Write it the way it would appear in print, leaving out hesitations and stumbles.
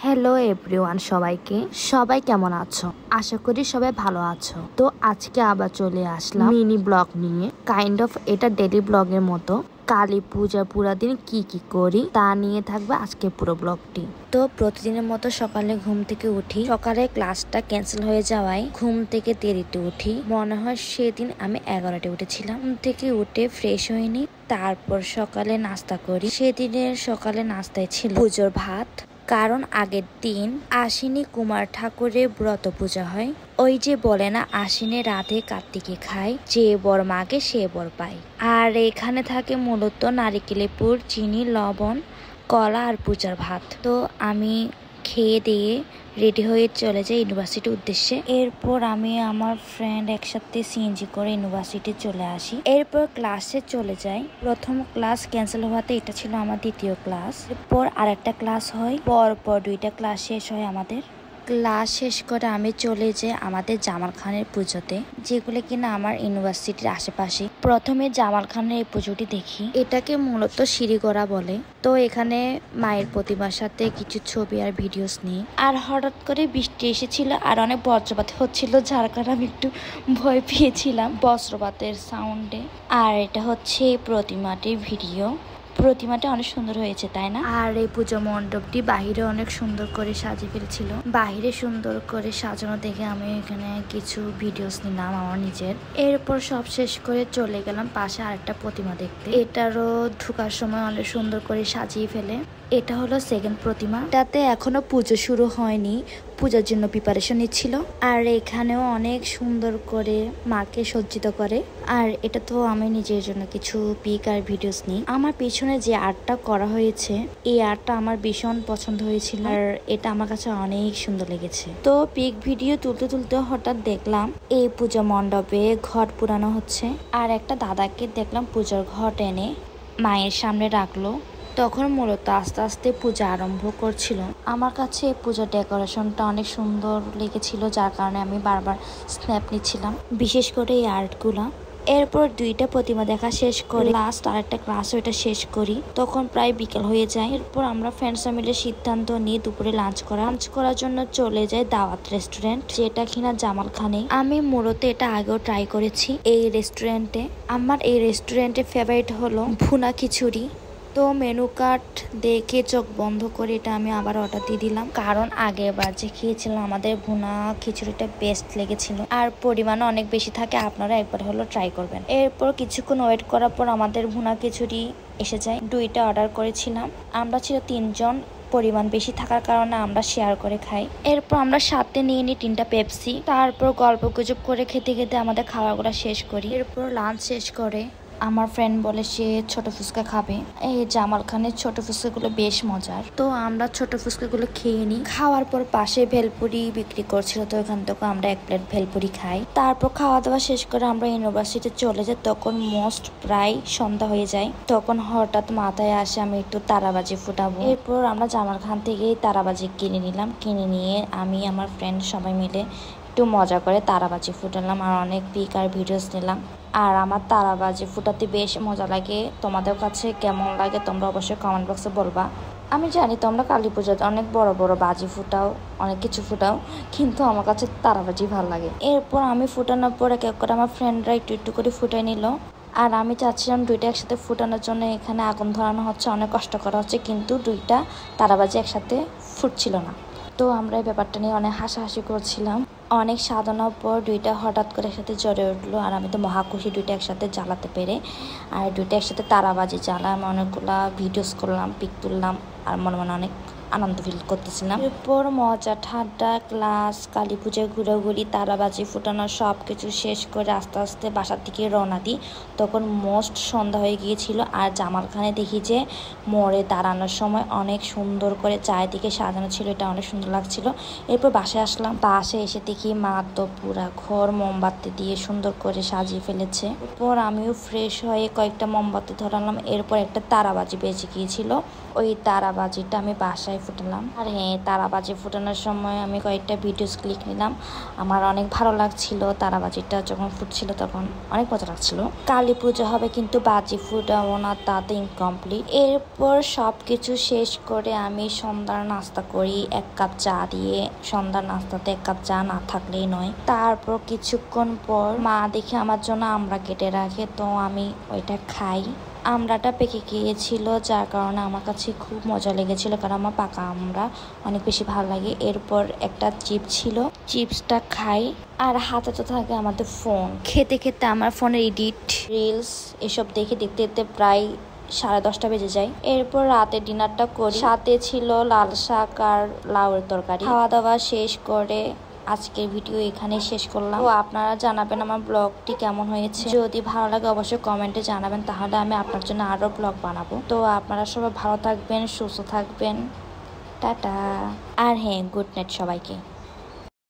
Hello everyone, সবাই কেমন আছো? আশা করি সবাই ভালো আছো। তো আজকে আবার চলে আসলাম মিনি ব্লগ নিয়ে। কাইন্ড অফ এটা ডেইলি ব্লগের মতো। কালী পূজা পুরা দিন কি করি তা নিয়ে থাকবে আজকে পুরো ব্লগটি। তো প্রতিদিনের মতো সকালে ঘুম থেকে উঠি। সকালে ক্লাসটা ক্যান্সেল হয়ে যাওয়ায় ঘুম থেকে দেরিতে উঠি। মনে হয় সেদিন আমি 11টায় উঠেছিলাম। ঘুম থেকে উঠে ফ্রেশ হয়নি, তারপর সকালে নাস্তা করি। সেদিনের সকালে নাস্তায় ছিল পুজোর ভাত, কারণ আগের দিন আশ্বিনী কুমার ঠাকুরের ব্রত পূজা হয়। ওই যে বলে না, আশ্বিনে রাধে কার্তিকে খায়, যে বর মাগে সে বর পায়। আর এখানে থাকে মূলত নারিকেলের পুর, চিনি, লবণ, কলা আর পূজার ভাত। তো আমি খেয়ে দিয়ে রেডি হয়ে চলে যাই ইউনিভার্সিটির উদ্দেশ্যে। এরপর আমি আমার ফ্রেন্ড একসাথে সিএনজি করে ইউনিভার্সিটি চলে আসি। এরপর ক্লাসে চলে যাই। প্রথম ক্লাস ক্যান্সেল হওয়াতে এটা ছিল আমার দ্বিতীয় ক্লাস। এরপর আরেকটা ক্লাস হয়, পর 2টা ক্লাস শেষ হয় আমাদের। ক্লাস শেষ করে আমি চলে যাই আমাদের জামাল খানের পুজোতে, যেগুলো কিনা আমার ইউনিভার্সিটির আশেপাশে। প্রথমে জামাল খানের এই পুজোটি দেখি। এটাকে মূলত সিঁড়িগড়া বলে। তো এখানে মায়ের প্রতিমার সাথে কিছু ছবি আর ভিডিওস নিই। আর হঠাৎ করে বৃষ্টি এসেছিল আর অনেক বজ্রপাত হচ্ছিল, যার কারণে আমি একটু ভয় পেয়েছিলাম বজ্রপাতের সাউন্ডে। আর এটা হচ্ছে প্রতিমাটির ভিডিও। প্রতিমাটা অনেক সুন্দর হয়েছে, তাই না? আর এই পুজো মণ্ডপটি বাহিরে অনেক সুন্দর করে সাজিয়ে ফেলেছিল। বাহিরে সুন্দর করে সাজানো দেখে আমি এখানে কিছু ভিডিওস নিলাম আমার নিজের। এরপর সব শেষ করে চলে গেলাম পাশে আরেকটা প্রতিমা দেখতে। এটারও ঢোকার সময় অনেক সুন্দর করে সাজিয়ে ফেলে। এটা হলো সেকেন্ড প্রতিমা। এটাতে এখনো পুজো শুরু হয়নি, পূজার জন্য প্রিপারেশন নিচ্ছিল। আর এখানেও অনেক সুন্দর করে মাকে সজ্জিত করে। আর এটা তো আমি নিজের জন্য কিছু পিক আর ভিডিওস নিই। আমার পিছনে যে আর্টটা করা হয়েছে, এই আর্টটা আমার ভীষণ পছন্দ হয়েছিল আর এটা আমার কাছে অনেক সুন্দর লেগেছে। তো পিক ভিডিও তুলতে হঠাৎ দেখলাম এই পূজা মণ্ডপে ঘট পুরানো হচ্ছে। আর একটা দাদাকে দেখলাম পূজার ঘট এনে মায়ের সামনে রাখলো। তখন মূলত আস্তে আস্তে পূজা আরম্ভ করছিল। আমার কাছে এই পূজার ডেকোরেশনটা অনেক সুন্দর লেগেছিল, যার কারণে আমি বারবার স্ন্যাপ নিচ্ছিলাম, বিশেষ করে এই আর্টগুলা। এরপর 2টা প্রতিমা দেখা শেষ করে লাস্ট আরেকটা ক্লাস ওইটা শেষ করি। তখন প্রায় বিকেল হয়ে যায়। এরপর আমরা ফ্রেন্ডসরা মিলে সিদ্ধান্ত নিয়ে দুপুরে লাঞ্চ করার জন্য চলে যাই দাওয়াত রেস্টুরেন্ট, যেটা কিনা জামাল খানে। আমি মূলত এটা আগেও ট্রাই করেছি এই রেস্টুরেন্টে। আমার এই রেস্টুরেন্টের ফেভারিট হলো ভুনা খিচুড়ি। তো মেনু কার্ড দেখে চোখ বন্ধ করে এটা আমি আবার অর্ডার দিয়ে দিলাম, কারণ আগেরবার যে খেয়েছিলাম আমাদের ভুনা খিচুড়িটা বেস্ট লেগেছিল আর পরিমাণও অনেক বেশি থাকে। আপনারা একবার হলো ট্রাই করবেন। এরপর কিছুক্ষণ ওয়েট করার পর আমাদের ভুনা খিচুড়ি এসে যায়। 2টা অর্ডার করেছিলাম, আমরা ছিল 3 জন। পরিমাণ বেশি থাকার কারণে আমরা শেয়ার করে খাই। এরপর আমরা সাথে নিয়ে নিই 3টা পেপসি। তারপর গল্প গুজব করে খেতে খেতে আমাদের খাওয়াগুলো শেষ করি। এরপর লাঞ্চ শেষ করে আমার ফ্রেন্ড বলে সে ছোট ফুচকা খাবে। এই জামাল খানের ছোট ফুচকাগুলো বেশ মজার। তো আমরা ছোট ফুচকাগুলো খেয়ে নিই। খাওয়ার পর পাশে ভেলপুরি বিক্রি করছিল, তো এখান থেকে আমরা 1 প্লেট ভেলপুরি খাই। তারপর খাওয়া দাওয়া শেষ করে আমরা ইউনিভার্সিটি চলে যাই। তখন প্রায় সন্ধ্যা হয়ে যায়। তখন হঠাৎ মাথায় আসে আমি একটু তারাবাজি ফুটাবো। এরপর আমরা জামাল খান থেকে তারাবাজি কিনে নিলাম। কিনে নিয়ে আমি আমার ফ্রেন্ড সবাই মিলে একটু মজা করে তারাবাজি ফুটালাম আর অনেক পিক আর ভিডিওস নিলাম। আর আমার তারাবাজি ফুটাতে বেশ মজা লাগে। তোমাদের কাছে কেমন লাগে তোমরা অবশ্যই কমেন্ট বক্সে বলবা। আমি জানি তোমরা কালী পূজাতে অনেক বড় বড় বাজি ফুটাও, অনেক কিছু ফুটাও, কিন্তু আমার কাছে তারাবাজি ভালো লাগে। এরপর আমি ফুটানোর পর এক এক করে আমার ফ্রেন্ডরা একটু করে ফুটাই নিল। আর আমি চাচ্ছিলাম 2টা একসাথে ফুটানোর জন্য। এখানে আগুন ধরানো হচ্ছে, অনেক কষ্ট করা হচ্ছে, কিন্তু 2টা তারাবাজি একসাথে ফুটছিল না। তো আমরা এই ব্যাপারটা নিয়ে অনেক হাসাহাসি করছিলাম। অনেক সাধনার পর 2টা হঠাৎ করে একসাথে জ্বরে উঠলো আর আমি তো মহাখুশি 2টা একসাথে জ্বালাতে পেরে। আর 2টা একসাথে তারাবাজি জ্বালাম, অনেকগুলা ভিডিওস করলাম, পিক তুললাম আর মনে মনে অনেক আনন্দ ফিল করতেছিলাম। এরপর মজা ঠাড্ডা ক্লাস, কালী পূজায় ঘুরাঘুরি, তারাবাজি ফুটানো সব কিছু শেষ করে আস্তে আস্তে বাসার দিকে রওনা দিই। তখন সন্ধ্যা হয়ে গিয়েছিল। আর জামাল খানে দেখি যে মোড়ে দাঁড়ানোর সময় অনেক সুন্দর করে চারিদিকে সাজানো ছিল, এটা অনেক সুন্দর লাগছিল। এরপর বাসায় আসলাম। বাসায় এসে দেখি মা তো পুরা ঘর মোমবাতি দিয়ে সুন্দর করে সাজিয়ে ফেলেছে। এরপর আমিও ফ্রেশ হয়ে কয়েকটা মোমবাতি ধরালাম। এরপর একটা তারাবাজি বেজে গিয়েছিল, ওই তারাবাজিটা আমি বাসায় ফুটালাম। আর হ্যাঁ, তারাবাজি ফুটানোর সময় আমি কয়েকটা ভিডিওস ক্লিক নিলাম। আমার অনেক ভালো লাগছিল, তারাবাজিটা যখন ফুটছিল তখন অনেক মজা লাগছিল। কালী পুজো হবে কিন্তু বাজি ফুটাবো না, তাতে ইনকমপ্লিট। এরপর সবকিছু শেষ করে আমি সন্ধ্যার নাস্তা করি 1 কাপ চা দিয়ে। সন্ধ্যার নাস্তাতে 1 কাপ চা না থাকলেই নয়। তারপর কিছুক্ষণ পর মা দেখে আমার জন্য আমড়া কেটে রাখে, তো আমি ওইটা খাই। আমড়াটা পেকে গিয়েছিল, যার কারণে আমার কাছে খুব মজা লেগেছিল, কারণ আমার পাকা আমড়া অনেক বেশি ভালো লাগে। এরপর একটা চিপস ছিল, চিপসটা খাই। আর হাতে তো থাকে আমাদের ফোন। খেতে খেতে আমার ফোনের এডিট, রিলস এসব দেখতে দেখতে প্রায় 10:30 বেজে যায়। এরপর রাতে ডিনারটা করি, সাথে ছিল লাল শাক আর লাউয়ের তরকারি। খাওয়া দাওয়া শেষ করে আজকের ভিডিও এখানে শেষ করলাম। তো আপনারা জানাবেন আমার ব্লগটি কেমন হয়েছে। যদি ভালো লাগে অবশ্যই কমেন্টে জানাবেন, তাহলে আমি আপনার জন্য আরো ব্লগ বানাবো। তো আপনারা সবাই ভালো থাকবেন, সুস্থ থাকবেন। টাটা। আর হ্যাঁ, গুড নাইট সবাইকে।